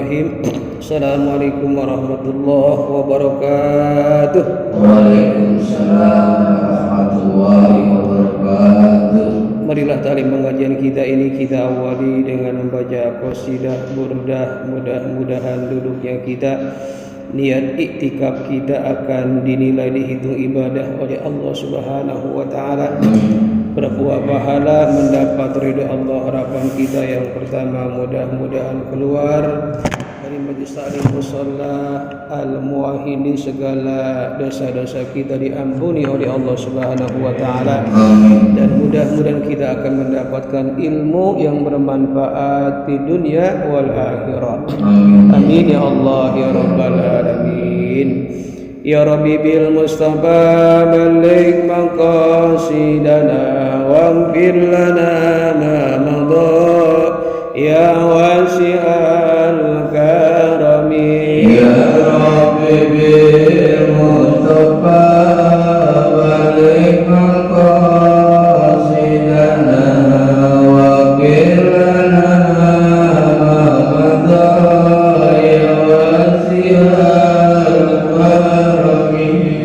Bismillahirrahmanirrahim. Assalamualaikum warahmatullahi wabarakatuh. Waalaikumsalam warahmatullahi wabarakatuh. Marilah ta'lim pengajian kita ini kita awali dengan membaca qasidah burdah. Mudah-mudahan duduknya kita, niat iktikaf kita akan dinilai dihitung ibadah oleh Allah Subhanahu wa taala. Berbuah pahala, mendapat ridha Allah. Harapan kita yang pertama, mudah-mudahan keluar dari majlis ta'lim musalla al-muwahhidin segala dosa-dosa kita diampuni oleh Allah Subhanahu wa taala, dan mudah-mudahan kita akan mendapatkan ilmu yang bermanfaat di dunia wal akhirat. Amin ya Allah ya rabbal alamin. Ya Rabbi bil Mustafa balik maqasidana waghfir lana ma madha ya wasi'al karami. Ya Rabbi bil Mustafa balik maqasidana waghfir lana ma madha ya wasi'al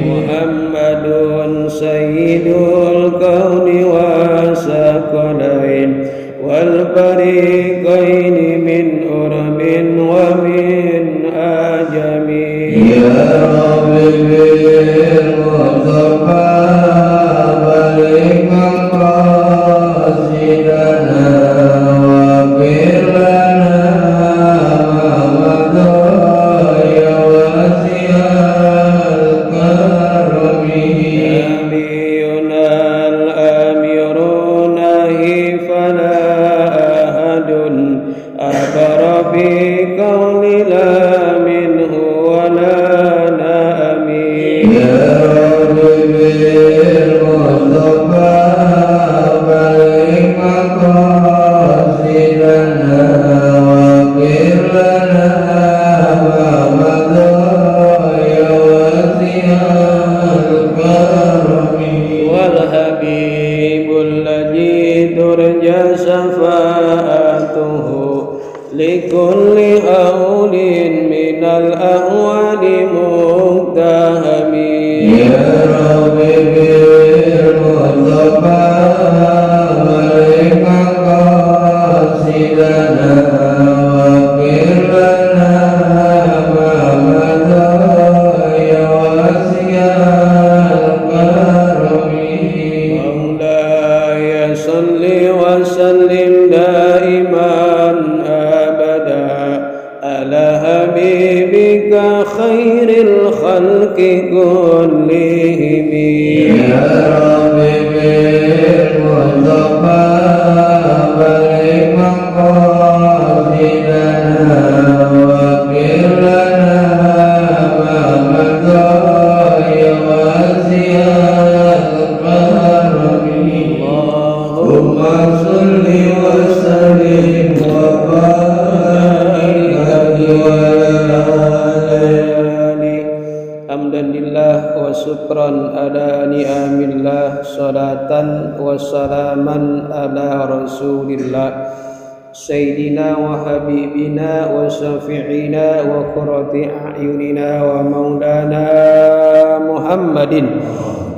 Muhammadun sayyidul kauni wasaqalain wal fariqaini min urabin wa min ajami. Ya Rabbi bil Mustafa balik maqasidana waghfir lana ma madha ya wasi'al karami. Nabiyuna al-amiruna fala ahadun abara bi qawli la minhu wa la na'ami. Ya Rabbi bil Mustafa balik maqasidana waghfir lana ma madha ya wasi'al karami. Wal habibul ladzi turja syafa'atuhu likulli haulin minal ahwali muqtahami. Ya Rabbi bil Mustafa balik maqasidana waghfir lana ma madha ya wasi'al karami. Maulaya salli wa sallim daiman abada ala habibika khairil khalqi kullihim. Ya Rabbi bil Mustafa balik maqasidana waghfir lana ma madha ya wasi'al karami. Allahumma salli wa sallim wa barik Ali hamdan lillah wa syukran ala ni'amillah, salatan wa salaman ala rasulillah sayyidina wa habibina wa syafi'ina wa qurrati a'yunina wa maulana Muhammadin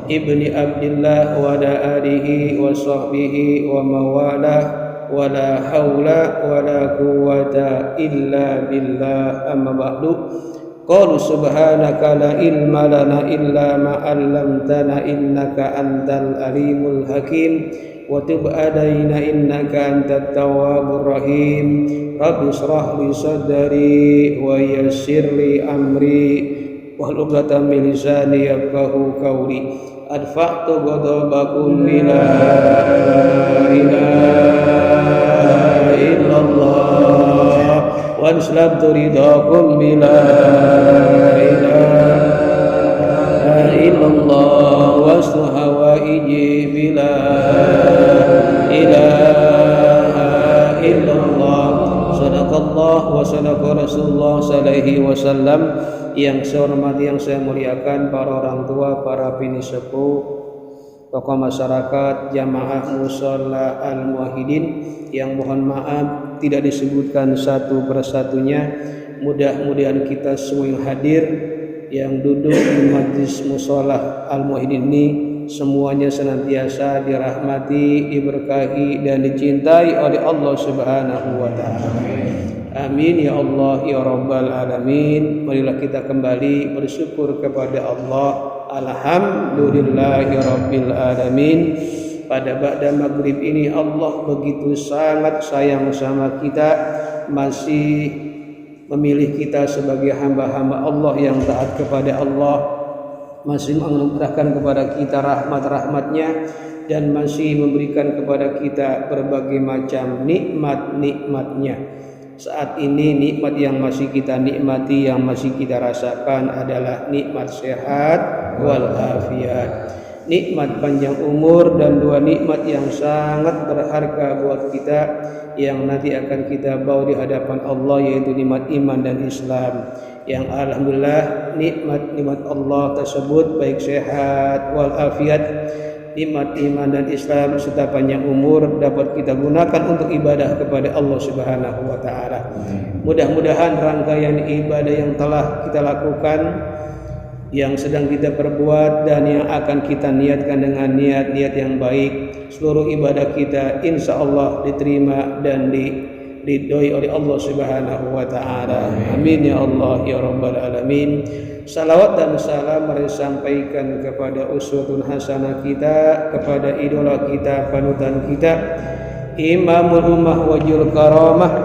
ibni Abdillah wa ala alihi wa sahbihi wa mawalah wa la hawla wa la quwwata illa billah. Amma ba'du. Qalu subhanaka la ilma lana illa ma 'allamtana innaka antal alimul hakim wa tub alaina innaka antat tawwabur rahim. Rabbi shrah li sadri wa yassir li amri wahlul 'uqdatam min lisani yafqahu qawli. Adfa'tu ghadabakum bila ilaha illallah wa anslabtu ridakum bila ilaha illallah wa hawaiji bila ilaha illallah. Sadaqallah wa sadaqa Rasulullah sallallahu alaihi wasallam. Yang saya hormati, yang saya muliakan para orang tua, para bini sepuh, tokoh masyarakat, jamaah musalla al-muwahhidin yang mohon maaf tidak disebutkan satu persatunya. Mudah-mudahan kita semua yang hadir, yang duduk di majlis musholah Al-Muwahhidin ini, semuanya senantiasa dirahmati, diberkahi dan dicintai oleh Allah Subhanahu wa taala. Amin ya Allah ya rabbal alamin. Marilah kita kembali bersyukur kepada Allah. Alhamdulillahi rabbil alamin. Pada ba'da maghrib ini Allah begitu sangat sayang sama kita, masih memilih kita sebagai hamba-hamba Allah yang taat kepada Allah, masih menganugerahkan kepada kita rahmat-rahmatnya, dan masih memberikan kepada kita berbagai macam nikmat-nikmatnya. Saat ini nikmat yang masih kita nikmati, yang masih kita rasakan adalah nikmat sehat wal afiat, nikmat panjang umur, dan dua nikmat yang sangat berharga buat kita yang nanti akan kita bawa di hadapan Allah, yaitu nikmat iman dan Islam. Yang alhamdulillah nikmat Allah tersebut baik sehat wal afiat, nikmat iman dan Islam serta panjang umur dapat kita gunakan untuk ibadah kepada Allah Subhanahu wa taala. Mudah-mudahan rangkaian ibadah yang telah kita lakukan, yang sedang kita perbuat, dan yang akan kita niatkan dengan niat-niat yang baik, seluruh ibadah kita insya Allah diterima dan diridhoi oleh Allah Subhanahu wa taala. Amin ya Allah ya rabbal alamin. Salawat dan salam mari sampaikan kepada uswatun hasanah kita, kepada idola kita, panutan kita, imamul ummah wajul karamah,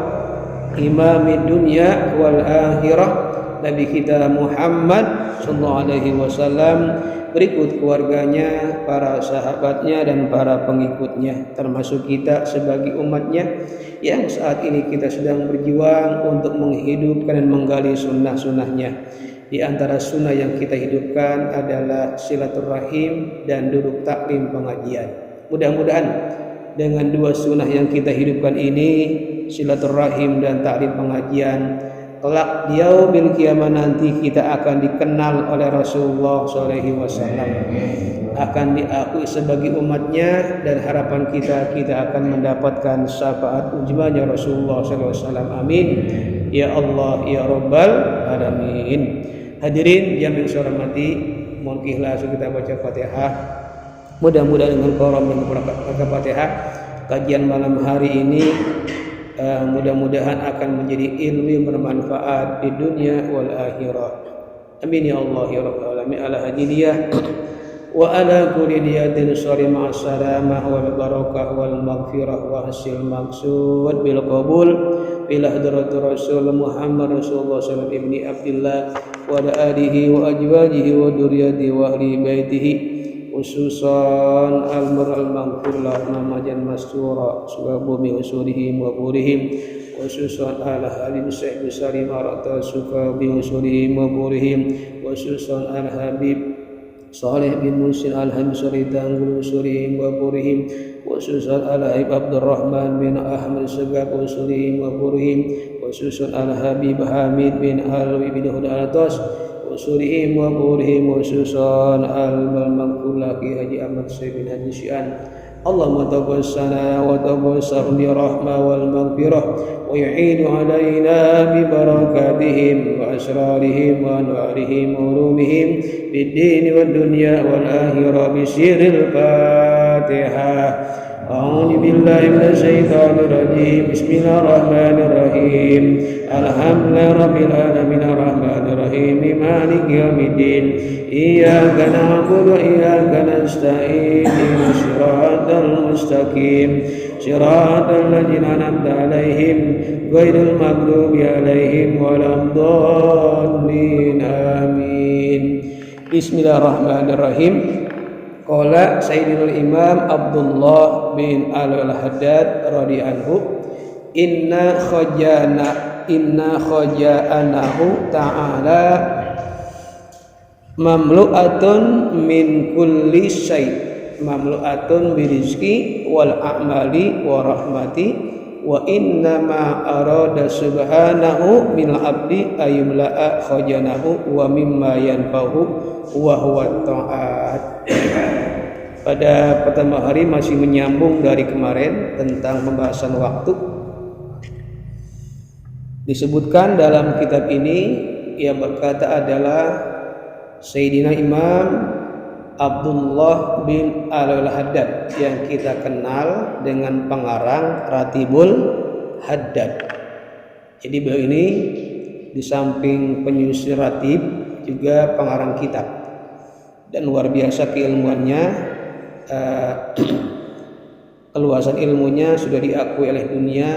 imamid dunya wal akhirah, Nabi kita Muhammad sallallahu alaihi wasallam, berikut keluarganya, para sahabatnya, dan para pengikutnya, termasuk kita sebagai umatnya yang saat ini kita sedang berjuang untuk menghidupkan dan menggali sunnah-sunnahnya. Di antara sunnah yang kita hidupkan adalah silaturahim dan duduk taklim pengajian. Mudah-mudahan dengan dua sunnah yang kita hidupkan ini, silaturahim dan taklim pengajian, kelak di yaumil qiyamah nanti kita akan dikenal oleh Rasulullah SAW, akan diakui sebagai umatnya, dan harapan kita akan mendapatkan syafaat ujmanya Rasulullah SAW. Amin ya Allah ya rabbal alamin. Hadirin yang saya hormati, mohon ikhlas kita baca Fatihah. Mudah-mudahan dengan karam dan baca Fatihah kajian malam hari ini mudah-mudahan akan menjadi ilmu yang bermanfaat di dunia wal akhirah. Amin ya Allah ya rabbal alamin. Ala hadiyah wa ala kulli niyatin sari ma'as salamah wal barakah wal maghfirah wa hasil maqsud bil qabul ila hadratir Rasul Muhammad Rasulullah sallallahu ibni Abdullah wa ala alihi wa azwajihi wa dzurriyyatihi wa ahli baitihi, khususan al-mur'al maghfur lahum majan mastura subhumi usulihim wa burihim, khususan ala halim syekh besari marata suka bi usulihim wa burihim, khususan al habib Saleh bin Musin al-Hamsari tanggul usulihim wa burihim, khususan al-Habib Abdurrahman bin Ahmad Segaf usulihim wa burihim, khususan al-Habib Hamid bin Alwi bin Huda al-Tas usulihim wa burihim, khususan al-Maghfurlaki Haji Ahmad Syekh bin Haji Syian. Allahumma tabassana wa tabassahum bi rahmah wal maghfirah wa yu'idu alaina bi barakatihim wa asrarihim wa anwarihim wa ulumihim fid din wad dunya wal akhirah bi sirril Fatihah. A'udzu billahi minasy syaithanir rajim. Bismillahirrahmanirrahim. Alhamdulillahi rabbil alamin arrahmanir rahim maliki yaumiddin. Iyyaka na'budu wa iyyaka nasta'in. Ihdinas siratal mustaqim. Siratal ladzina an'amta 'alaihim ghairil maghdubi 'alaihim waladdallin. Amin. Bismillahirrahmanirrahim. Qala Sayyidul Imam Abdullah bin Al-Haddad radhiyallahu inna khaja'anahu ta'ala mamlu'atun min kulli syai', mamlu'atun birizqi wal a'mali wa rahmati, wa inna ma arada subhanahu min abdi ayumla'a khajanahu wa mimma yanfa'u wa huwa ta'at. Pada pertama hari masih menyambung dari kemarin tentang pembahasan waktu. Disebutkan dalam kitab ini yang berkata adalah Sayyidina Imam Abdullah bin Al-Haddad yang kita kenal dengan pengarang Ratibul Haddad. Jadi beliau ini di samping penyusun ratib juga pengarang kitab, dan luar biasa keilmuannya, keluasan ilmunya sudah diakui oleh dunia,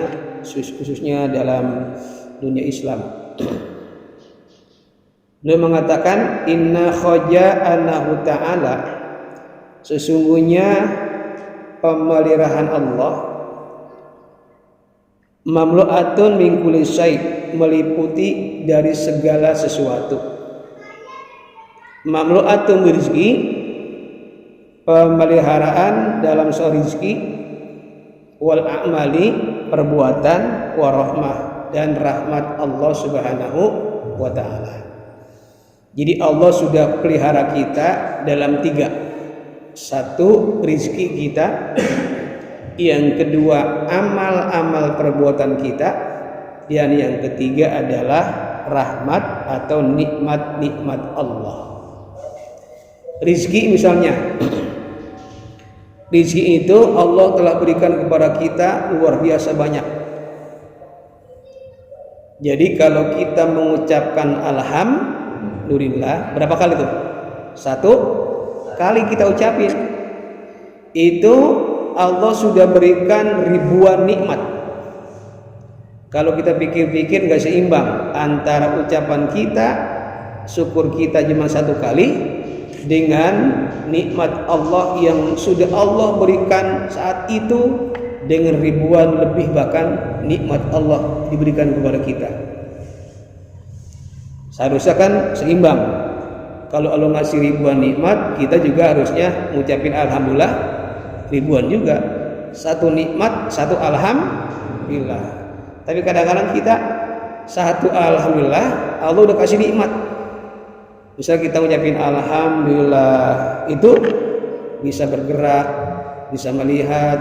khususnya dalam dunia Islam. Beliau mengatakan inna khaja'anahu ta'ala, sesungguhnya pemeliharaan Allah mamlu'atun min kulli syai', meliputi dari segala sesuatu. Mamlu'atun rizki, pemeliharaan dalam soal rizki, wal a'mali, perbuatan, wa rahmah, dan rahmat Allah Subhanahu wa ta'ala. Jadi Allah sudah pelihara kita dalam 3. 1, rizki kita. Yang kedua, amal-amal perbuatan kita. Dan yang ketiga adalah rahmat atau nikmat-nikmat Allah. Rizki misalnya, rizki itu Allah telah berikan kepada kita luar biasa banyak. Jadi kalau kita mengucapkan alhamdulillah, berapa kali itu? 1 kali kita ucapin, itu Allah sudah berikan ribuan nikmat. Kalau kita pikir-pikir gak seimbang antara ucapan kita, syukur kita cuma 1 kali, dengan nikmat Allah yang sudah Allah berikan saat itu, dengan ribuan lebih bahkan nikmat Allah diberikan kepada kita. Seharusnya kan seimbang. Kalau Allah ngasih ribuan nikmat, kita juga harusnya ngucapin alhamdulillah ribuan juga. 1 nikmat, 1 alhamdulillah. Tapi kadang-kadang kita 1 alhamdulillah, Allah udah kasih nikmat. Bisa kita ngucapin alhamdulillah, itu bisa bergerak, bisa melihat,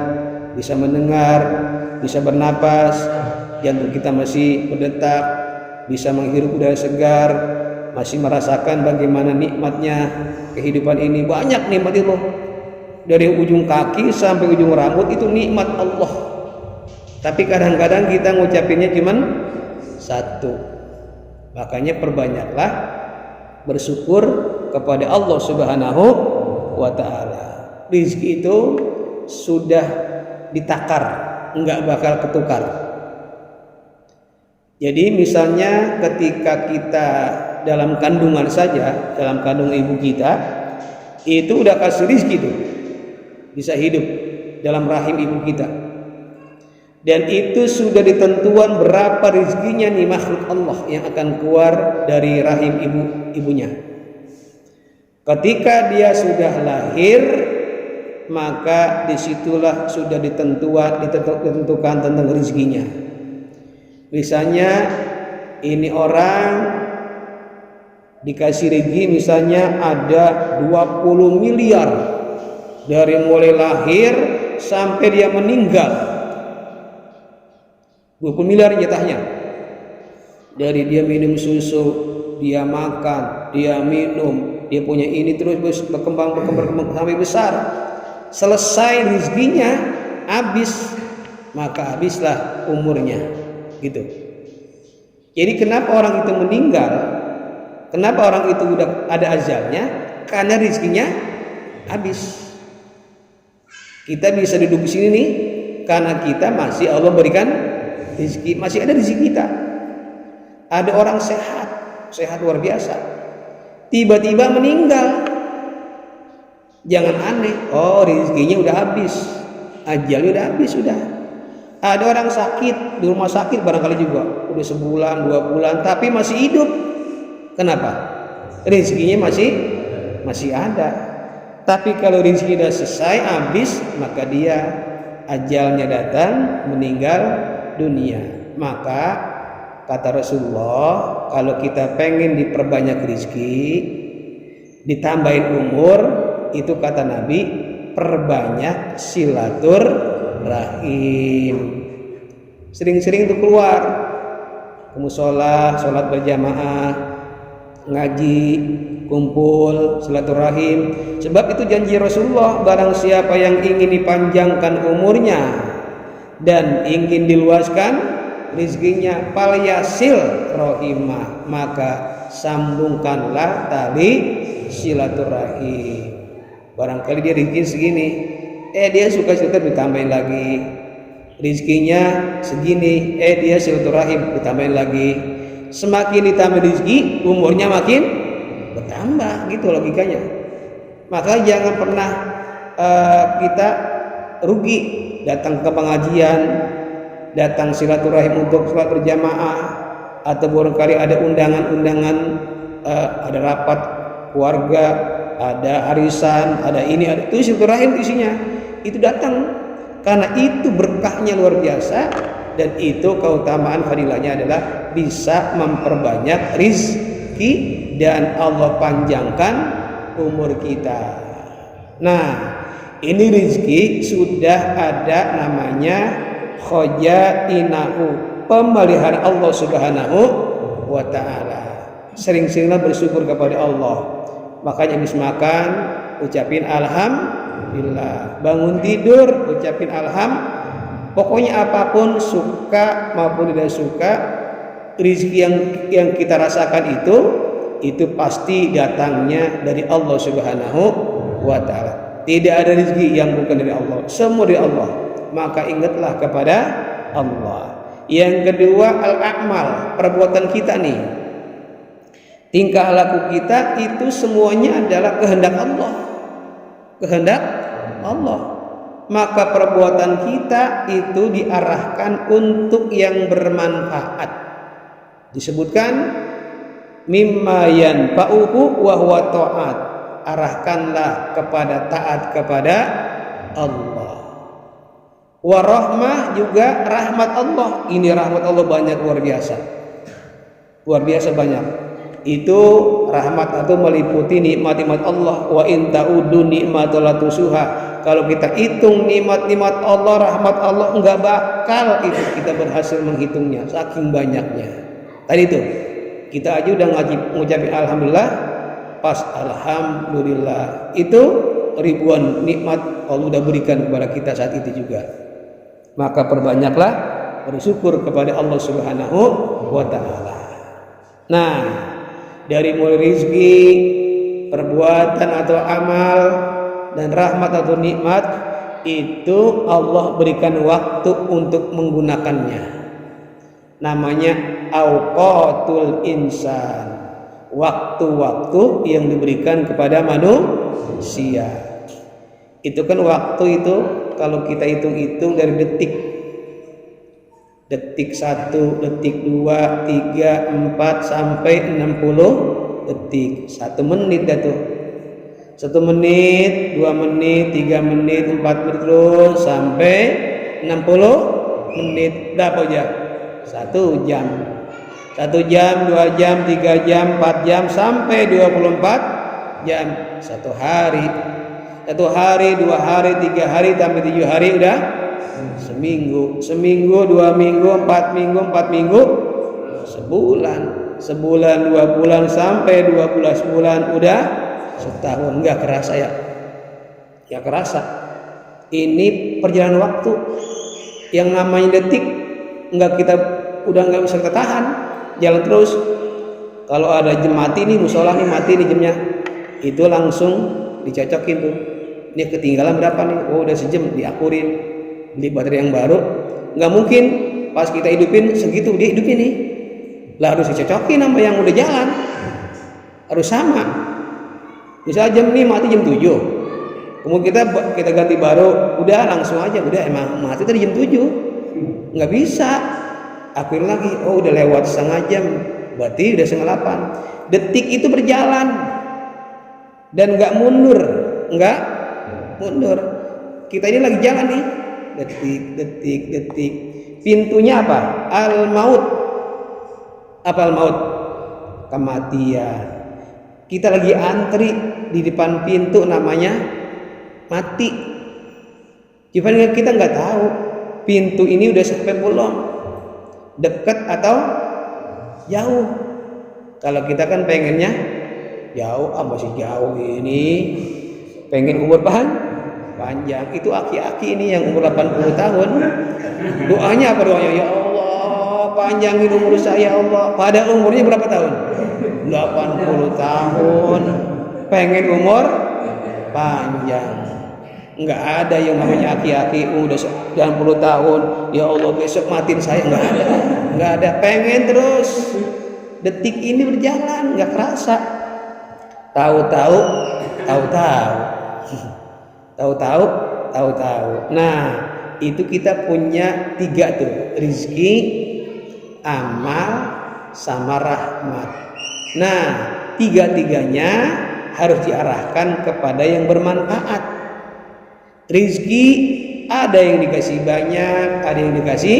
bisa mendengar, bisa bernapas, jantung kita masih berdetak, bisa menghirup udara segar, masih merasakan bagaimana nikmatnya kehidupan ini. Banyak nikmat itu, dari ujung kaki sampai ujung rambut itu nikmat Allah. Tapi kadang-kadang kita ngucapinnya cuman 1. Makanya perbanyaklah bersyukur kepada Allah Subhanahu wa ta'ala. Rizki itu sudah ditakar, enggak bakal ketukar. Jadi misalnya ketika kita dalam kandungan saja, dalam kandung ibu kita, itu udah kasih rizki tuh, bisa hidup dalam rahim ibu kita. Dan itu sudah ditentuan berapa rizkinya nih makhluk Allah yang akan keluar dari rahim ibunya. Ketika dia sudah lahir, maka disitulah sudah ditentukan tentang rizkinya. Misalnya ini orang dikasih rezeki misalnya ada 20 miliar dari mulai lahir sampai dia meninggal. 20 miliar jatahnya. Dari dia minum susu, dia makan, dia minum, dia punya ini terus berkembang sampai besar. Selesai rezekinya habis, maka habislah umurnya, gitu. Jadi kenapa orang itu meninggal? Kenapa orang itu udah ada ajalnya? Karena rezekinya habis. Kita bisa duduk di sini nih karena kita masih Allah berikan rezeki, masih ada rezeki kita. Ada orang sehat luar biasa, tiba-tiba meninggal. Jangan aneh, oh rezekinya udah habis, ajalnya udah habis sudah. Ada orang sakit di rumah sakit barangkali juga udah sebulan 2 bulan tapi masih hidup. Kenapa? Rezekinya masih ada. Tapi kalau rezeki sudah selesai habis, maka dia ajalnya datang, meninggal dunia. Maka kata Rasulullah, kalau kita pengen diperbanyak rezeki, ditambahin umur, itu kata Nabi, perbanyak silaturahim. Sering-sering itu keluar ke musola, sholat berjamaah, ngaji, kumpul, silaturahim. Sebab itu janji Rasulullah, barang siapa yang ingin dipanjangkan umurnya dan ingin diluaskan rizkinya, falyasil rahimah, maka sambungkanlah tali silaturahim. Barangkali dia rezeki segini, dia suka-suka ditambahin lagi. Rizkinya segini, dia silaturahim ditambahin lagi. Semakin ditambah rezeki, umurnya makin bertambah, gitu logikanya. Maka jangan pernah kita rugi datang ke pengajian, datang silaturahim untuk sholat berjamaah, atau barangkali ada undangan-undangan, ada rapat keluarga, ada arisan, ada ini, ada itu, silaturahim isinya itu datang, karena itu berkahnya luar biasa, dan itu keutamaan fadilahnya adalah bisa memperbanyak rizki dan Allah panjangkan umur kita. Nah, ini rizki sudah ada namanya khazainahu, pemeliharaan Allah Subhanahu wa ta'ala. Sering-seringlah bersyukur kepada Allah. Makanya habis makan ucapin alhamdulillah, bangun tidur ucapin alhamdulillah. Pokoknya apapun, suka maupun tidak suka, rizki yang kita rasakan itu pasti datangnya dari Allah Subhanahu wa ta'ala. Tidak ada rizki yang bukan dari Allah, semua dari Allah. Maka ingatlah kepada Allah. Yang kedua, al-a'mal, perbuatan kita nih, tingkah laku kita itu semuanya adalah kehendak Allah. Kehendak Allah. Maka perbuatan kita itu diarahkan untuk yang bermanfaat. Disebutkan mimma yanfa'uhu wa huwa ta'at. Arahkanlah kepada taat kepada Allah. Wa rahmah, juga rahmat Allah. Ini rahmat Allah banyak, luar biasa. Luar biasa banyak. Itu rahmat itu meliputi nikmat-nikmat Allah. Wa in ta'uddu ni'matallahi tusuha. Kalau kita hitung nikmat-nikmat Allah, rahmat Allah, enggak bakal itu kita berhasil menghitungnya, saking banyaknya. Tadi itu kita aja udah ngucapin alhamdulillah, pas alhamdulillah itu ribuan nikmat Allah udah berikan kepada kita saat itu juga. Maka perbanyaklah bersyukur kepada Allah Subhanahu wa ta'ala. Nah, dari mulai rizki, perbuatan atau amal, dan rahmat atau nikmat, itu Allah berikan waktu untuk menggunakannya. Namanya awqatul insan, waktu-waktu yang diberikan kepada manusia. Itu kan waktu itu kalau kita hitung-hitung dari detik 1, detik 2, 3, 4 sampai 60 detik. 1 menit dah tuh. 1 menit, 2 menit, 3 menit, 4 menit terus sampai 60 menit. Berapa jam? 1 jam. 1 jam, 2 jam, 3 jam, 4 jam sampai 24 jam. 1 hari. 1 hari, 2 hari, 3 hari sampai 7 hari udah seminggu. Seminggu, 2 minggu, 4 minggu, 4 minggu, sebulan. Sebulan, 2 bulan sampai 12 bulan udah setahun. Nggak kerasa ya? Nggak kerasa. Ini perjalanan waktu. Yang namanya detik udah nggak bisa kita tahan. Jalan terus. Kalau ada jam mati nih, musola nih mati nih jamnya, itu langsung dicocokin tuh. Ini ketinggalan berapa nih? Oh udah sejam, diakurin, beli baterai yang baru. Nggak mungkin pas kita hidupin segitu dia hidupin nih. Lah harus dicocokin sama yang udah jalan. Harus sama. Misal jam ini mati jam 7, kemudian kita ganti baru, udah langsung aja, udah emang mati tadi jam 7, nggak bisa akuin lagi. Oh udah lewat setengah jam, berarti udah setengah 8. Detik itu berjalan dan nggak mundur. Kita ini lagi jalan nih, detik. Pintunya apa? Al-maut. Apa al-maut? Kematian. Kita lagi antri di depan pintu, namanya mati. Cuman kita nggak tahu pintu ini udah sampai belum, dekat atau Jauh. Kalau kita kan pengennya jauh, masih jauh ini. Pengen umur panjang. Itu aki-aki ini yang umur 80 tahun. Doanya apa doanya? Ya Allah, panjangin umur saya Allah. Padahal umurnya berapa tahun? 80 tahun. Pengen umur panjang. Enggak ada yang namanya aki-aki udah 90 tahun. Ya Allah, besok matiin saya. Enggak ada. Pengen terus. Detik ini berjalan, enggak kerasa. Tahu-tahu. Nah, itu kita punya 3 tuh, rizki, amal, sama rahmat. Nah, 3-tiganya harus diarahkan kepada yang bermanfaat. Rizki ada yang dikasih banyak, ada yang dikasih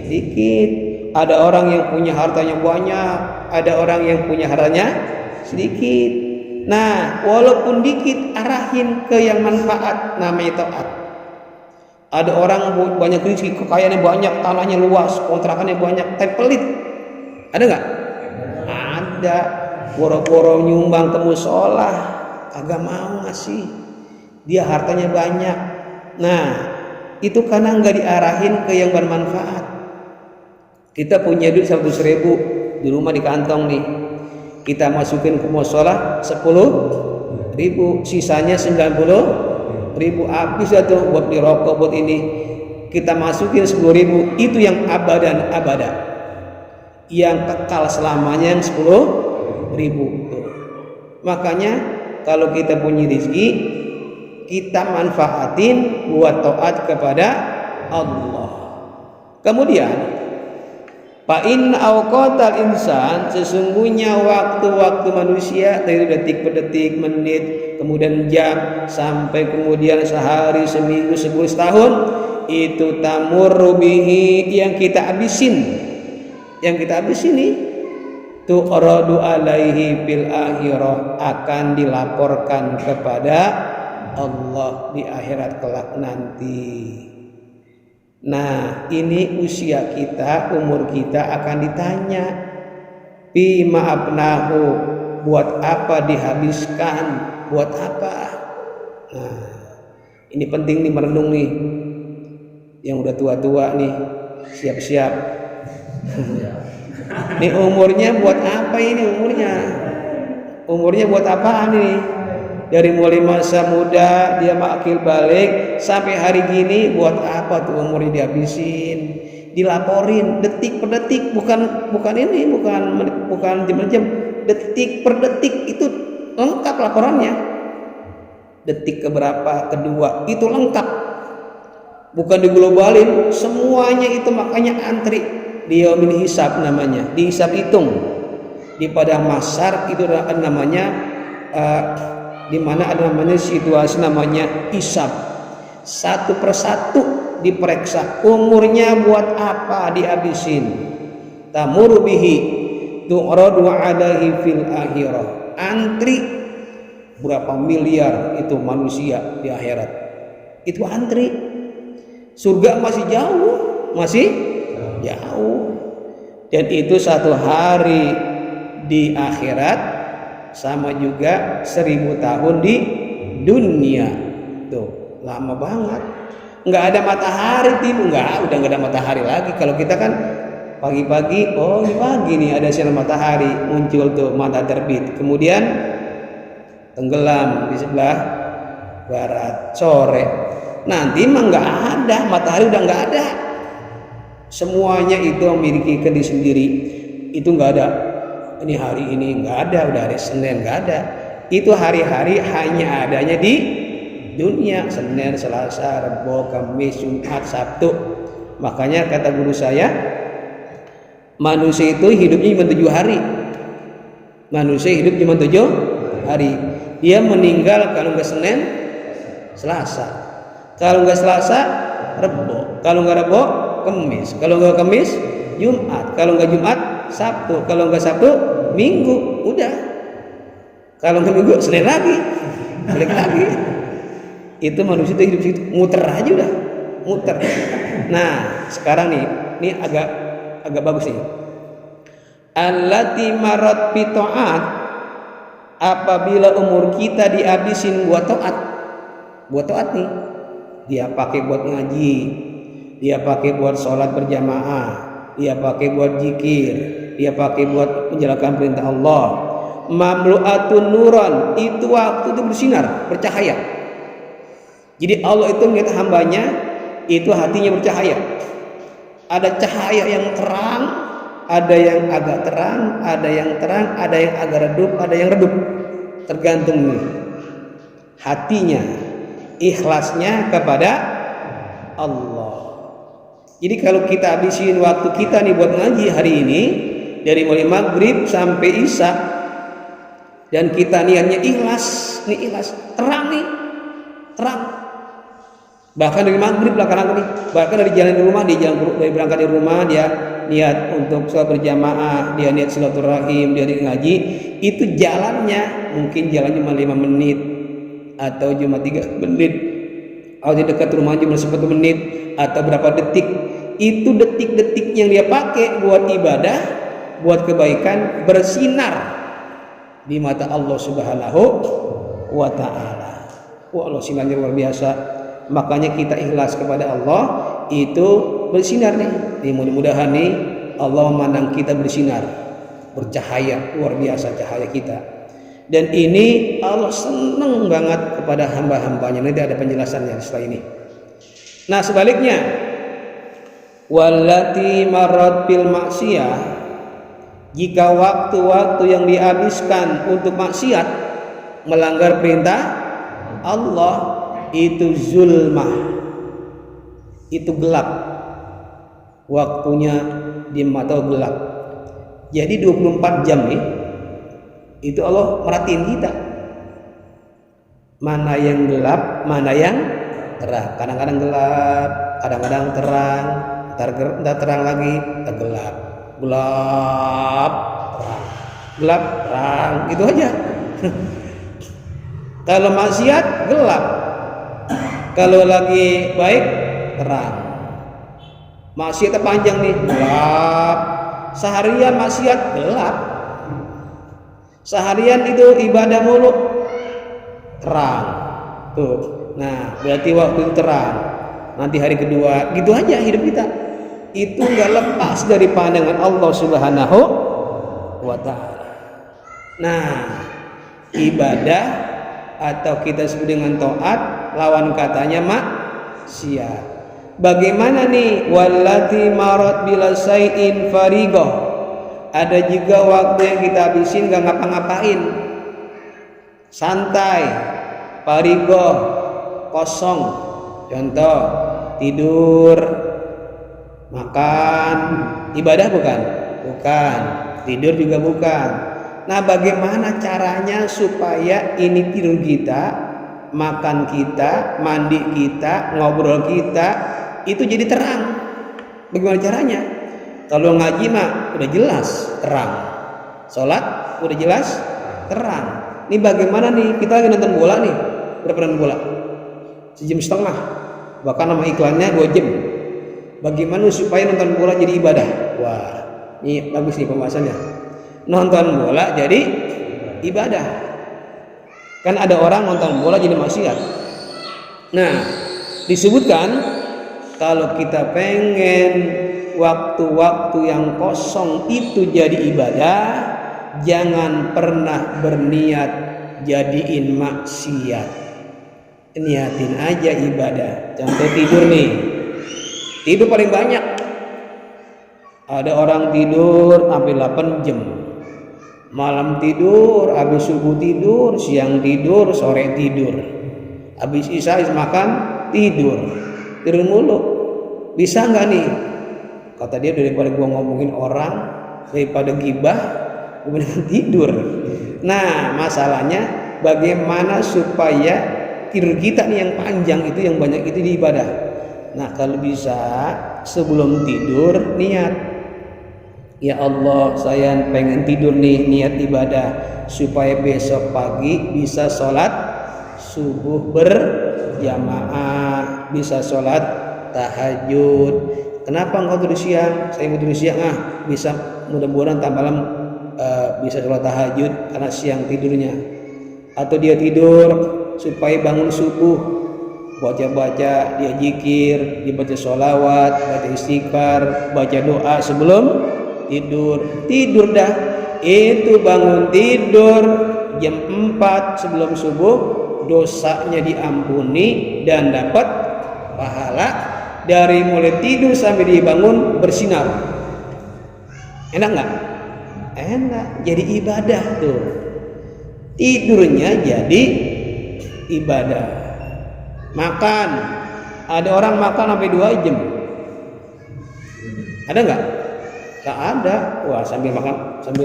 sedikit. Ada orang yang punya hartanya banyak, ada orang yang punya hartanya sedikit. Nah, walaupun dikit, arahin ke yang manfaat, namanya taat. Ada orang banyak rezeki, kekayaannya banyak, tanahnya luas, kontrakannya banyak, tapi pelit. Ada nggak? Ada. Boro-boro nyumbang ke musola, agak mau ngasih. Dia hartanya banyak. Nah, itu karena nggak diarahin ke yang bermanfaat. Kita punya duit 100.000 di rumah di kantong nih. Kita masukin ke musola 10.000, sisanya 90.000, habis tuh buat beli rokok, buat ini. Kita masukin 10.000, itu yang abada, yang kekal selamanya yang 10.000 tuh. Makanya kalau kita punya rezeki, kita manfaatin buat taat kepada Allah. Kemudian fa in awqatal insan, sesungguhnya waktu-waktu manusia dari detik per detik, menit, kemudian jam, sampai kemudian sehari, seminggu, sebulan, setahun, itu tamurru bihi, yang kita habisin nih, tu'radu alaihi fil akhirah, akan dilaporkan kepada Allah di akhirat kelak nanti. Nah, ini usia kita, umur kita akan ditanya. Bima abnahu, buat apa dihabiskan? Buat apa? Nah, ini penting nih, merenung nih. Yang udah tua-tua nih, siap-siap. Ini umurnya buat apa ini umurnya? Umurnya buat apaan nih? Dari mulai masa muda dia makil balik sampai hari gini, buat apa tuh umurnya dihabisin? Dilaporin detik per detik, bukan jam per jam, detik per detik, itu lengkap laporannya. Detik keberapa, kedua, itu lengkap, bukan diglobalin semuanya itu. Makanya antri di yaumil hisab namanya, dihisab hitung di padang mahsyar, itu namanya di mana ada namanya situasi namanya hisab, satu persatu diperiksa. Umurnya buat apa dihabisin? Tamur bihi tu'radu alaihi fil akhirah. Antri berapa miliar itu manusia di akhirat, itu antri. Surga masih jauh, dan itu satu hari di akhirat sama juga 1000 tahun di dunia. Tuh, lama banget. Nggak ada matahari timbul, udah nggak ada matahari lagi. Kalau kita kan pagi-pagi, pagi nih ada sinar matahari muncul tuh, matahari terbit, kemudian tenggelam di sebelah barat sore. Nanti mah nggak ada matahari, udah nggak ada. Semuanya itu memiliki kendi sendiri. Itu nggak ada. Ini hari ini nggak ada, udah hari Senin nggak ada. Itu hari-hari hanya adanya di dunia, Senin, Selasa, Rabu, Kamis, Jumat, Sabtu. Makanya kata guru saya, manusia itu hidupnya cuma 7 hari. Manusia hidup cuma 7 hari. Dia meninggal kalau nggak Senin, Selasa. Kalau nggak Selasa, Rabu. Kalau nggak Rabu, Kamis. Kalau nggak Kamis, Jumat. Kalau nggak Jumat, Sabtu. Kalau nggak Sabtu, Minggu. Udah. Kalau nggak Minggu, Senin lagi, balik lagi. Itu manusia itu hidup situ, muter aja udah, muter. Nah, sekarang nih, ini agak bagus nih. allati marat bi ta'at, apabila umur kita dihabisin buat taat nih, dia pakai buat ngaji, dia pakai buat sholat berjamaah, dia pakai buat zikir, dia pakai buat menjalankan perintah Allah. Mamlu'atun nuran, itu waktu itu bersinar, bercahaya. Jadi Allah itu melihat hambanya, itu hatinya bercahaya. Ada cahaya yang terang, ada yang agak terang, ada yang terang, ada yang agak redup, ada yang redup. Tergantung nih hatinya, ikhlasnya kepada Allah. Jadi kalau kita habisin waktu kita nih buat ngaji hari ini, dari mulai maghrib sampai isya, dan kita niatnya ikhlas, terang, bahkan dari maghrib belakangan nih, bahkan dari jalan di rumah, dari berangkat di rumah dia niat untuk sholat berjamaah, dia niat silaturahim, dia niat ngaji, itu jalannya mungkin jalannya cuma 5 menit atau cuma 3 menit, atau di dekat rumah cuma 10 menit atau berapa detik. Itu detik-detik yang dia pakai buat ibadah, buat kebaikan, bersinar di mata Allah Subhanahu wa ta'ala. Wah, Allah sinarnya luar biasa. Makanya kita ikhlas kepada Allah, itu bersinar nih. Mudah-mudahan nih Allah memandang kita bersinar, bercahaya, luar biasa cahaya kita. Dan ini Allah senang banget kepada hamba-hambanya. Nanti ada penjelasannya setelah ini. Nah sebaliknya, wallati marrat bil maksiyah, jika waktu-waktu yang dihabiskan untuk maksiat, melanggar perintah Allah, itu zulmah, itu gelap, waktunya di mata gelap. Jadi 24 jam nih, itu Allah merhatiin kita, mana yang gelap, mana yang terang. Kadang-kadang gelap, kadang-kadang terang, ntar terang lagi, ntar gelap, terang, itu aja. Kalau maksiat gelap, kalau lagi baik terang. Maksiat panjang nih, gelap. Seharian maksiat gelap, seharian itu ibadah mulu terang tuh. Nah berarti waktu itu terang, nanti hari kedua gitu aja hidup kita. Itu nggak lepas dari pandangan Allah Subhanahu wa ta'ala. Nah ibadah atau kita sebut dengan taat, lawan katanya maksiat. Bagaimana nih wallati marat bila sayin farigoh, ada juga waktu yang kita habisin gak ngapa-ngapain, santai, farigoh, kosong. Contoh tidur, makan, ibadah bukan, tidur juga bukan. Nah bagaimana caranya supaya ini tidur kita, makan kita, mandi kita, ngobrol kita itu jadi terang? Bagaimana caranya? Kalau ngaji mah udah jelas terang, sholat udah jelas terang. Ini bagaimana nih, kita lagi nonton bola nih, berapa nonton bola? 1,5 jam, bahkan nama iklannya 2 jam. Bagaimana supaya nonton bola jadi ibadah? Wah ini bagus nih pembahasannya. Nonton bola jadi ibadah. Kan ada orang nonton bola jadi maksiat. Nah disebutkan kalau kita pengen waktu-waktu yang kosong itu jadi ibadah, jangan pernah berniat jadiin maksiat. Niatin aja ibadah. Contoh tidur nih, tidur paling banyak. Ada orang tidur sampai 8 jam. Malam tidur, habis subuh tidur, siang tidur, sore tidur, habis isya makan tidur mulu. Bisa nggak nih? Kata dia, daripada gua ngomongin orang, daripada gibah, gua mending tidur. Nah masalahnya bagaimana supaya tidur kita nih yang panjang itu, yang banyak itu di ibadah. Nah kalau bisa sebelum tidur niat, ya Allah saya pengen tidur nih, niat ibadah supaya besok pagi bisa sholat subuh berjamaah, bisa sholat tahajud. kenapa engkau tidur siang? Saya mau tidur siang, bisa mudah-mudahan tak malam bisa sholat tahajud karena siang tidurnya. Atau dia tidur supaya bangun subuh, baca-baca, dia zikir, dibaca sholawat, baca istighfar, baca doa sebelum tidur dah. Itu bangun tidur jam 4 sebelum subuh, dosanya diampuni dan dapat pahala dari mulai tidur sampai dibangun bersinar. Enak nggak? Enak, jadi ibadah tuh. Tidurnya jadi ibadah. Makan, ada orang makan sampai 2 jam. Ada nggak? Tak ada. Wah, sambil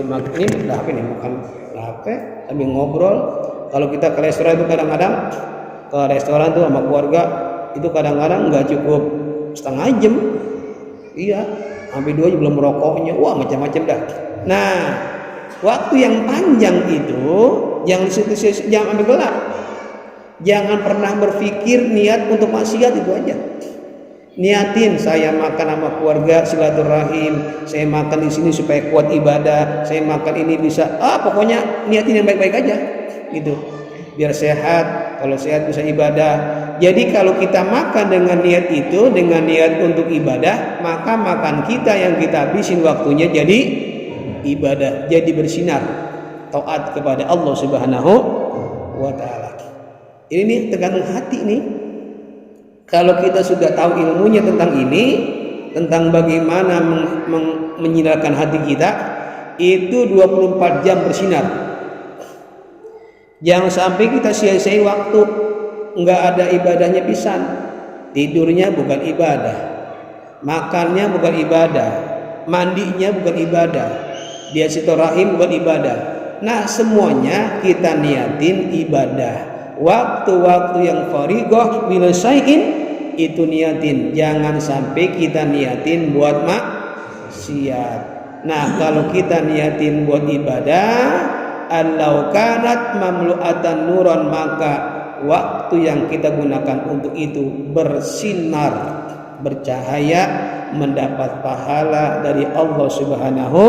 makan ini HP nih, makan HP sambil ngobrol. Kalau kita ke restoran itu kadang-kadang tuh sama keluarga itu kadang-kadang nggak cukup setengah jam. Iya, sampai 2 jam belum merokoknya. Wah, macam-macam dah. Nah, waktu yang panjang itu jangan ambil gelap. Jangan pernah berpikir niat untuk maksiat, itu aja. Niatin saya makan sama keluarga silaturahim, saya makan di sini supaya kuat ibadah, saya makan ini bisa pokoknya niatin yang baik-baik aja gitu. Biar sehat, kalau sehat bisa ibadah. Jadi kalau kita makan dengan niat itu, dengan niat untuk ibadah, maka makan kita yang kita habisin waktunya jadi ibadah, jadi bersinar, taat kepada Allah Subhanahu wa taala. Ini nih tergantung hati nih. Kalau kita sudah tahu ilmunya tentang ini, tentang bagaimana menyinarkan hati kita, itu 24 jam bersinar. Jangan sampai kita sia-sia waktu, nggak ada ibadahnya pisan. Tidurnya bukan ibadah, makannya bukan ibadah, mandinya bukan ibadah, dia silaturahim bukan ibadah. Nah, semuanya kita niatin ibadah. Waktu-waktu yang fariqah bila syai'in itu niatin, jangan sampai kita niatin buat maksiat. Nah, kalau kita niatin buat ibadah, allau kanat mamlu'atan nuran, maka waktu yang kita gunakan untuk itu bersinar, bercahaya, mendapat pahala dari Allah Subhanahu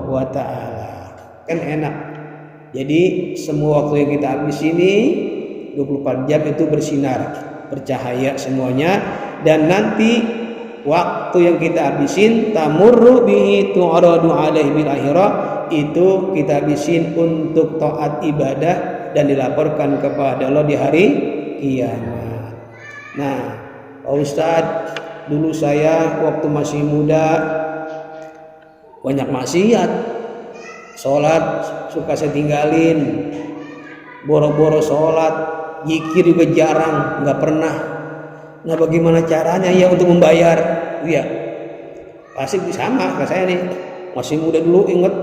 wa taala. Kan enak. Jadi semua waktu yang kita habis ini 24 jam itu bersinar, bercahaya semuanya. Dan nanti waktu yang kita habisin tamurru bihi tu'radu alaihi bil akhirah, itu kita habisin untuk taat ibadah dan dilaporkan kepada Allah di hari kiamat. Nah, Pak Ustadz, dulu saya waktu masih muda banyak maksiat, sholat suka saya tinggalin, boro-boro sholat, zikir juga jarang, nggak pernah. Nah, bagaimana caranya ya untuk membayar? Iya, pasti sama kayak saya nih, masih muda dulu, inget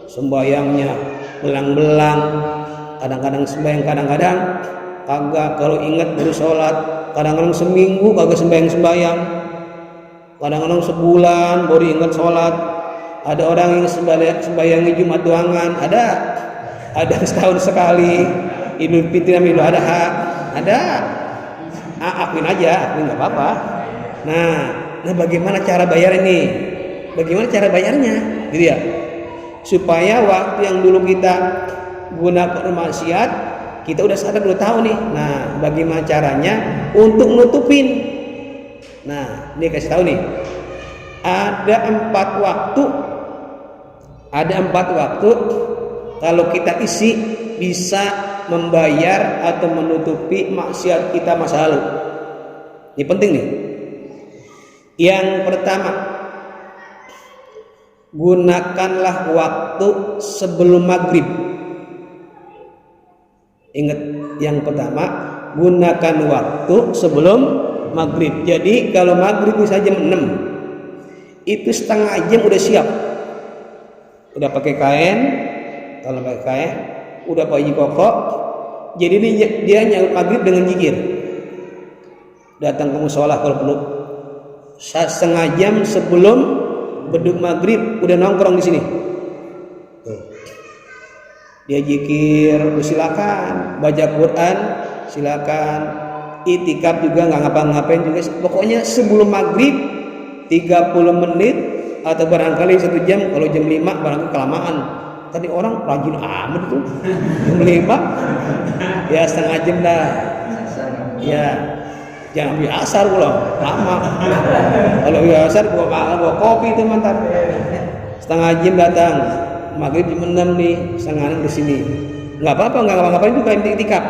sembayangnya belang-belang, kadang-kadang sembayang, kadang-kadang kagak. Kalau inget baru sholat, kadang-kadang seminggu kagak sembayang, kadang-kadang sebulan baru inget sholat. Ada orang yang sembayangnya Jumat doangan, ada setahun sekali, Idul Fitri sama Idul Adha, ada. Akuin aja, akuin nggak apa-apa. Nah, bagaimana cara bayar ini? Bagaimana cara bayarnya? Gitu ya. Supaya waktu yang dulu kita gunakan maksiat, kita udah sadar, udah tahu nih. Nah, bagaimana caranya untuk nutupin? Nah, ini kasih tahu nih. Ada 4 waktu kalau kita isi bisa membayar atau menutupi maksiat kita masa lalu. Ini penting nih. Yang pertama, gunakanlah waktu sebelum maghrib. Ingat, yang pertama, gunakan waktu sebelum maghrib. Jadi kalau maghrib bisa jam 6, itu setengah jam udah siap. Udah pakai kain, kalau pakai kain, udah pakai koko. Jadi dia nyambut maghrib dengan zikir. Datang ke musola kalau perlu. Setengah jam sebelum beduk maghrib udah nongkrong di sini. Tuh. Dia zikir, silakan. Baca Quran, silakan. Itikaf juga nggak ngapa-ngapain juga. Pokoknya sebelum maghrib 30 menit atau barangkali 1 jam. Kalau jam 5 barangkali kelamaan. Tadi orang rajin amat itu. Jam 5 ya setengah jam dah. Ya jangan ambil asar pula lama. Kalau ambil asar gua kopi itu mantan. Setengah jam datang. Maghrib jam 6 nih, setengah 6 di sini. Enggak apa-apa, enggak ngapa-ngapain juga itikaf.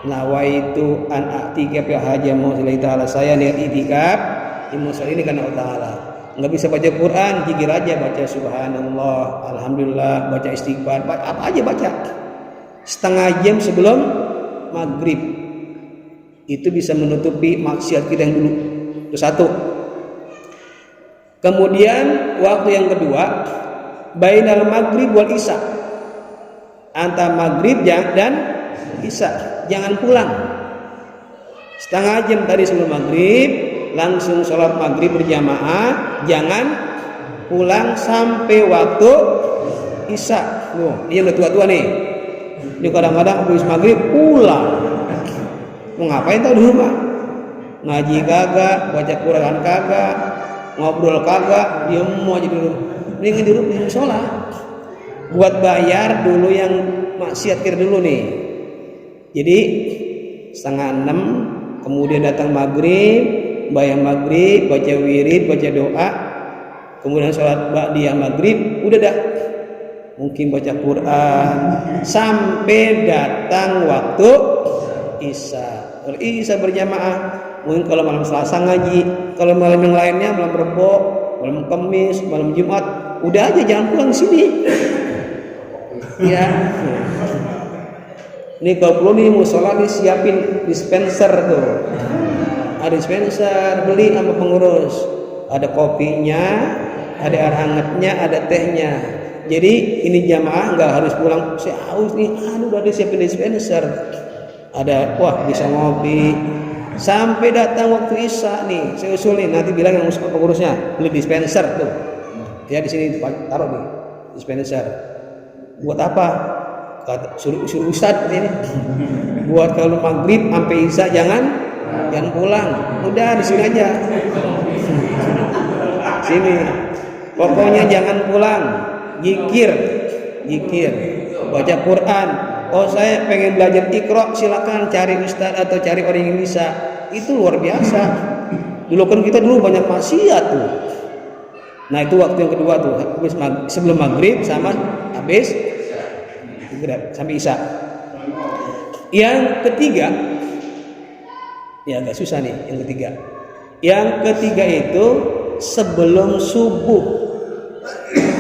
Nawaitu an i'tikaf ya haja maulillahi taala. Saya niat itikaf di musola ini karena Allah taala. Enggak bisa baca Quran, zikir aja, baca subhanallah, alhamdulillah, baca istighfar, apa aja baca. Setengah jam sebelum maghrib. Itu bisa menutupi maksiat kita yang dulu. Itu satu. Kemudian waktu yang kedua, bainal maghrib wal isya. Antara maghrib dan isya. Jangan pulang. Setengah jam tadi sebelum maghrib, langsung sholat maghrib berjamaah. Jangan pulang sampai waktu isya. Loh, ini yang udah tua-tua nih. Ini kadang-kadang habis maghrib pulang. Mau ngapain tau di rumah? Ngaji kagak, baca Quran kagak, ngobrol kagak, diem aja dulu. Mending di rumah sholat. Buat bayar dulu yang maksiat kira dulu nih. Jadi 5:30 kemudian datang maghrib, bayar maghrib, baca wirid, baca doa, kemudian sholat ba'diyah maghrib, udah dah. Mungkin baca Quran sampai datang waktu isya. Kalau isya berjamaah, mungkin kalau malam Selasa ngaji, kalau malam yang lainnya malam Rebo, malam Kamis, malam Jumat, udah aja jangan pulang sini. Ya. Ini kalau perlu nih musola nih siapin dispenser tuh. Ada dispenser, beli sama pengurus. Ada kopinya, ada air hangatnya, ada tehnya. Jadi ini jamaah nggak harus pulang. Saya haus nih, udah disiapin dispenser. Ada, wah bisa ngopi. Sampai datang waktu isya nih, saya usul nih, nanti bilang yang pengurusnya beli dispenser tuh. Ya di sini taruh nih dispenser. Buat apa? Suruh ustad ini. Buat kalau maghrib sampai isya jangan pulang. Udah di sini aja. Sini. Pokoknya jangan pulang. Zikir, baca Quran. Oh saya pengen belajar Iqra, silakan cari ustaz atau cari orang yang bisa. Itu luar biasa. Dulu kan kita banyak maksiat tuh. Nah itu waktu yang kedua tuh, sebelum maghrib sama habis sampai isya. Yang ketiga, ya agak susah nih yang ketiga. Yang ketiga itu sebelum subuh.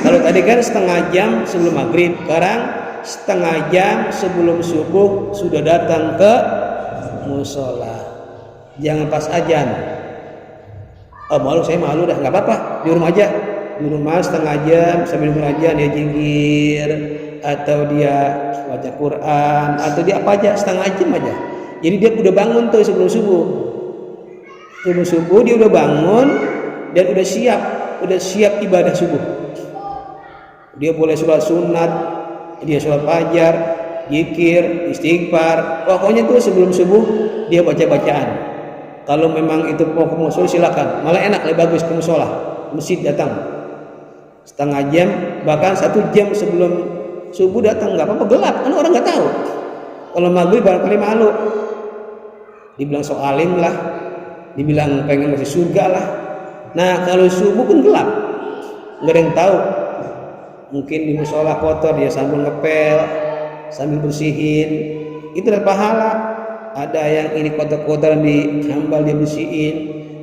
Kalau tadi kan setengah jam sebelum maghrib, sekarang setengah jam sebelum subuh sudah datang ke musola. Jangan pas azan. Oh malu, saya malu dah, nggak apa-apa, di rumah aja. Di rumah setengah jam sambil belajar dia zikir atau dia baca Quran atau dia apa aja setengah jam aja. Jadi dia udah bangun tuh sebelum subuh. Sebelum subuh dia udah bangun dan udah siap ibadah subuh. Dia boleh sholat sunat, dia sholat fajar, zikir, istighfar. Pokoknya tuh sebelum subuh dia baca bacaan. Kalau memang itu mau ke musola silakan. Malah enak, lebih bagus ke musola, masjid datang. Setengah jam bahkan 1 jam sebelum subuh datang, nggak apa-apa, gelap kan orang nggak tahu. Kalau maghrib barangkali malu, dibilang sok alim lah, dibilang pengen masuk surga lah. Nah kalau subuh kan gelap, nggak ada yang tahu. Mungkin di musola kotor, dia sambil ngepel, sambil bersihin, itu ada pahala. Ada yang ini kotor-kotoran di hambal dia bersihin.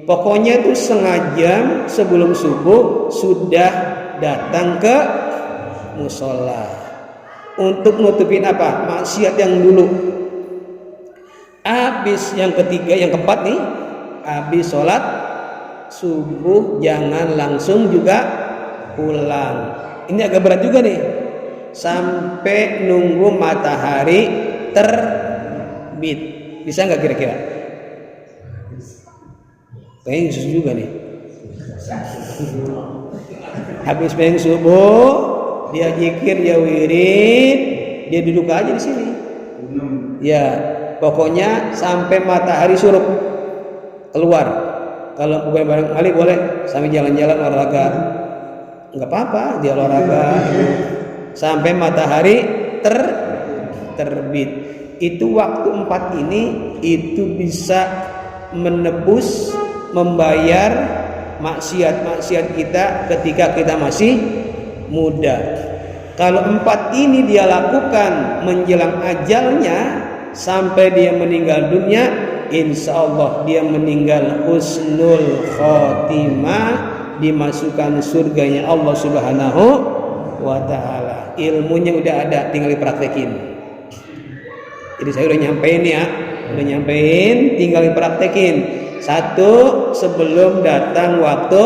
Pokoknya itu setengah jam sebelum subuh sudah datang ke musola. Untuk nutupin apa? Maksiat yang dulu. Habis yang ketiga, yang keempat nih, habis sholat subuh jangan langsung juga pulang. Ini agak berat juga nih. Sampai nunggu matahari terbit. Bisa nggak kira-kira? Kayaknya susah juga nih. Habis pengen subuh, dia zikir, dia wirid, dia duduk aja di sini. Ya, pokoknya sampai matahari surup keluar. Kalau bukan barangkali boleh sambil jalan-jalan olahraga, nggak apa-apa dia olahraga sampai matahari terbit. Itu waktu 4 ini itu bisa menebus, membayar maksiat-maksiat kita ketika kita masih muda. Kalau 4 ini dia lakukan menjelang ajalnya sampai dia meninggal dunia, insya Allah dia meninggal husnul khotimah, dimasukkan surganya Allah Subhanahu wa ta'ala. Ilmunya udah ada, tinggal dipraktekin. Jadi saya udah nyampein ya, tinggal dipraktekin. 1, sebelum datang waktu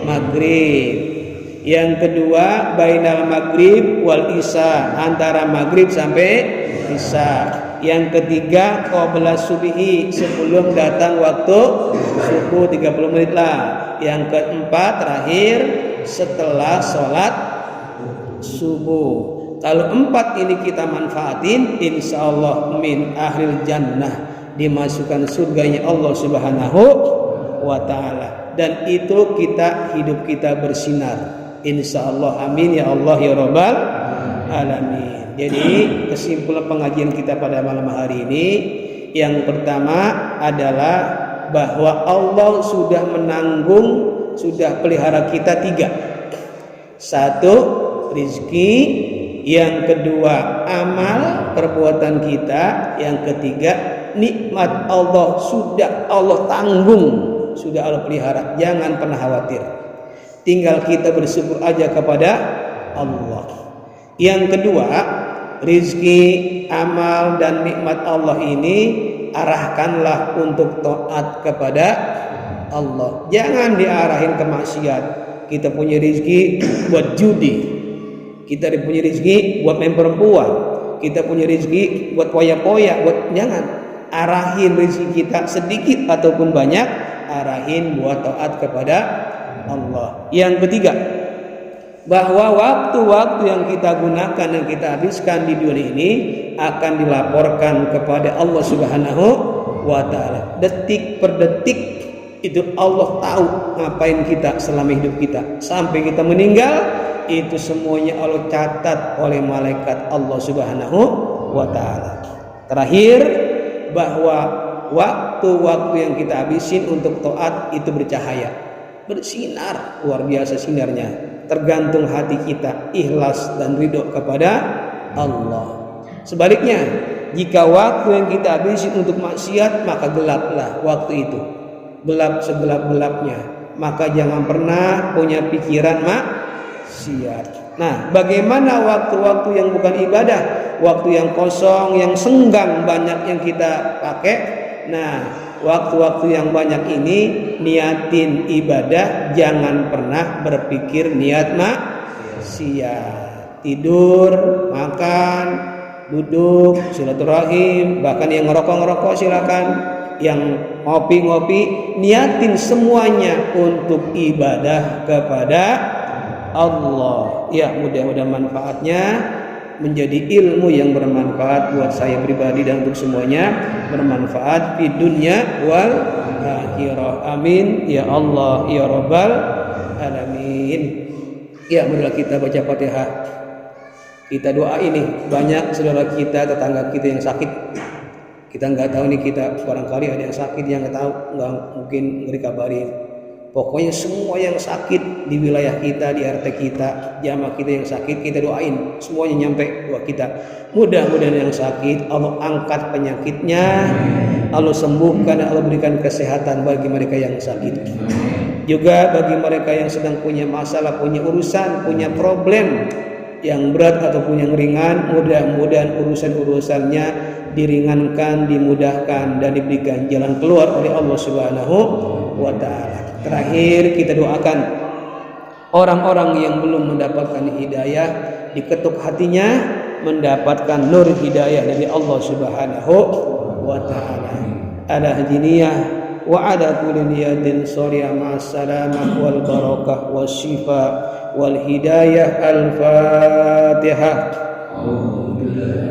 maghrib. Yang kedua, bainal maghrib wal isya, antara maghrib sampai isya. Yang ketiga, qabla subhi, sebelum datang waktu subuh 30 menit lah. Yang keempat, terakhir setelah sholat subuh. Kalau 4 ini kita manfaatin, insya Allah min ahlil jannah, dimasukkan surganya Allah Subhanahu wa ta'ala. Dan itu hidup kita bersinar, insya Allah. Amin ya Allah ya Rabbal alamin. Jadi kesimpulan pengajian kita pada malam hari ini, yang pertama adalah bahwa Allah sudah menanggung, sudah pelihara kita 3. 1, rizki. Yang kedua, amal perbuatan kita. Yang ketiga, nikmat Allah sudah Allah tanggung, sudah Allah pelihara. Jangan pernah khawatir, tinggal kita bersyukur aja kepada Allah. Yang kedua, rizki, amal dan nikmat Allah ini arahkanlah untuk taat kepada Allah. Jangan diarahin ke maksiat. Kita punya rizki buat judi, kita punya rezeki buat main perempuan, kita punya rezeki buat poya-poya, jangan. Arahin rezeki kita sedikit ataupun banyak, arahin buat taat kepada Allah. Yang ketiga, bahwa waktu-waktu yang kita gunakan, yang kita habiskan di dunia ini akan dilaporkan kepada Allah Subhanahu wa ta'ala. Detik per detik itu Allah tahu ngapain kita selama hidup kita sampai kita meninggal. Itu semuanya Allah catat oleh malaikat Allah Subhanahu wa ta'ala. Terakhir, bahwa waktu-waktu yang kita habisin untuk taat itu bercahaya, bersinar, luar biasa sinarnya. Tergantung hati kita ikhlas dan ridho kepada Allah. Sebaliknya, jika waktu yang kita habisin untuk maksiat, maka gelaplah waktu itu, gelap segelap-gelapnya. Maka jangan pernah punya pikiran maksiat. Nah, bagaimana waktu-waktu yang bukan ibadah, waktu yang kosong, yang senggang banyak yang kita pakai? Nah, waktu-waktu yang banyak ini niatin ibadah, jangan pernah berpikir niat maksiat. Tidur, makan, duduk, silaturahim, bahkan yang ngerokok silakan, yang ngopi-ngopi, niatin semuanya untuk ibadah kepada Allah. Ya, mudah-mudahan manfaatnya menjadi ilmu yang bermanfaat buat saya pribadi dan untuk semuanya, bermanfaat di dunia wal akhirah. Amin ya Allah ya Rabbal alamin. Ya, marilah kita baca Fatihah. Kita doa ini, banyak saudara kita, tetangga kita yang sakit. Kita nggak tahu nih, kita barangkali ada yang sakit, yang nggak tahu, nggak mungkin dikabarin. Pokoknya semua yang sakit di wilayah kita, di RT kita, jamaah kita yang sakit, kita doain semuanya nyampe doa kita. Mudah-mudahan yang sakit Allah angkat penyakitnya, Allah sembuhkan, Allah berikan kesehatan bagi mereka yang sakit. Juga bagi mereka yang sedang punya masalah, punya urusan, punya problem yang berat ataupun yang ringan, mudah-mudahan urusan-urusannya diringankan, dimudahkan dan diberikan jalan keluar oleh Allah Subhanahu wa ta'ala. Terakhir, kita doakan orang-orang yang belum mendapatkan hidayah, diketuk hatinya mendapatkan nur hidayah dari Allah Subhanahu wa ta'ala. Ala hadiniyah wa ala kulli niyatin shariyah ma'assalamah wal barakah wasyifa wal hidayah. Al-Fatihah.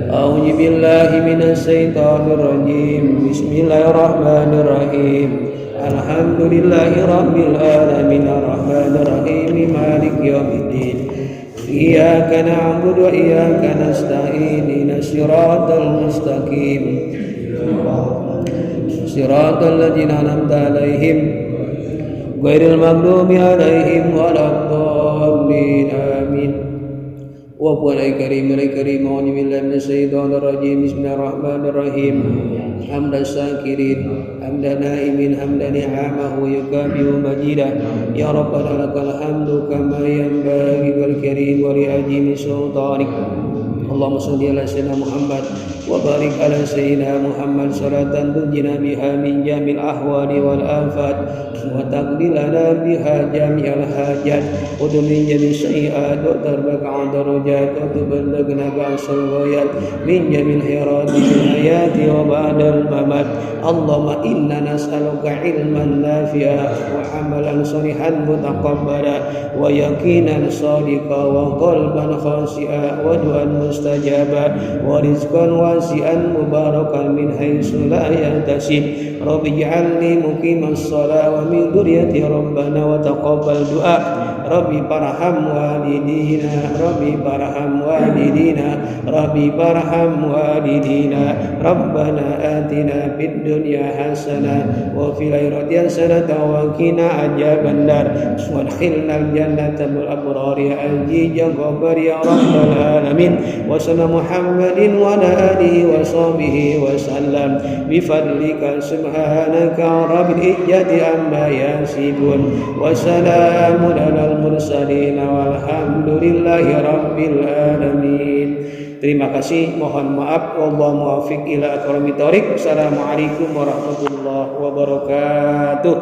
A'udzu billahi minasy syaithanir rajim. Bismillahirrahmanirrahim. Alhamdulillahi rabbil alamin arrahmanir rahim maliki yaumiddin iyyaka na'budu wa iyyaka nasta'in ihdinas siratal mustaqim siratal ladzina an'amta 'alaihim ghairil maghdubi 'alaihim waladdallin amin. Wa karim a'udzu billahi minasyaitonir rajim bismillahir rahim hamdan syakirin hamdan na'imin hamdan ni'amahu yukabiru majidah ya rabbana lakal hamdu kama yanbaghi wal karim wa li ajimi sultanik. Allahumma shalli ala sayyidina Muhammad wa barik ala sayyidina Muhammad salatan tunjina biha min jamil ahwali wal afat wa taqdi lana biha jami'al hajat wa min jami' sayyi'at wa tarba'a darajat wa tuballighna ba'sal ghayat min jamil khairat fil hayati wa ba'dal mamat. Allahumma inna nas'aluka ilman nafi'a wa amalan salihan mutaqabbala wa yaqinan shadiqa wa qalban khashi'a wa du'an mustajaba wa rizqan wasi'an mubarakan min haitsu la yahtasib. Rabbi ij'alni muqimas shalah wa min dzurriyyati rabbana wa taqabbal du'a. Rabbi barham walidina Rabbi barham walidina Rabbi barham walidina Rabbana atina fid dunya hasanah wa fil akhirati hasanah wa qina adzabannar wa adkhilnal jannata bil abrar ya aziz ya ghaffar ya rabbal alamin. Wa sallallahu Muhammadin wa ala alihi wa sahbihi wa sallam bi fadlika subhanaka rabbil izzati amma yasifun wa salamun alal mursalin walhamdulillahi rabbil alamin. Terima kasih, mohon maaf, wallahu muwaffiq ila aqwamit thoriq. Assalamualaikum warahmatullahi wabarakatuh.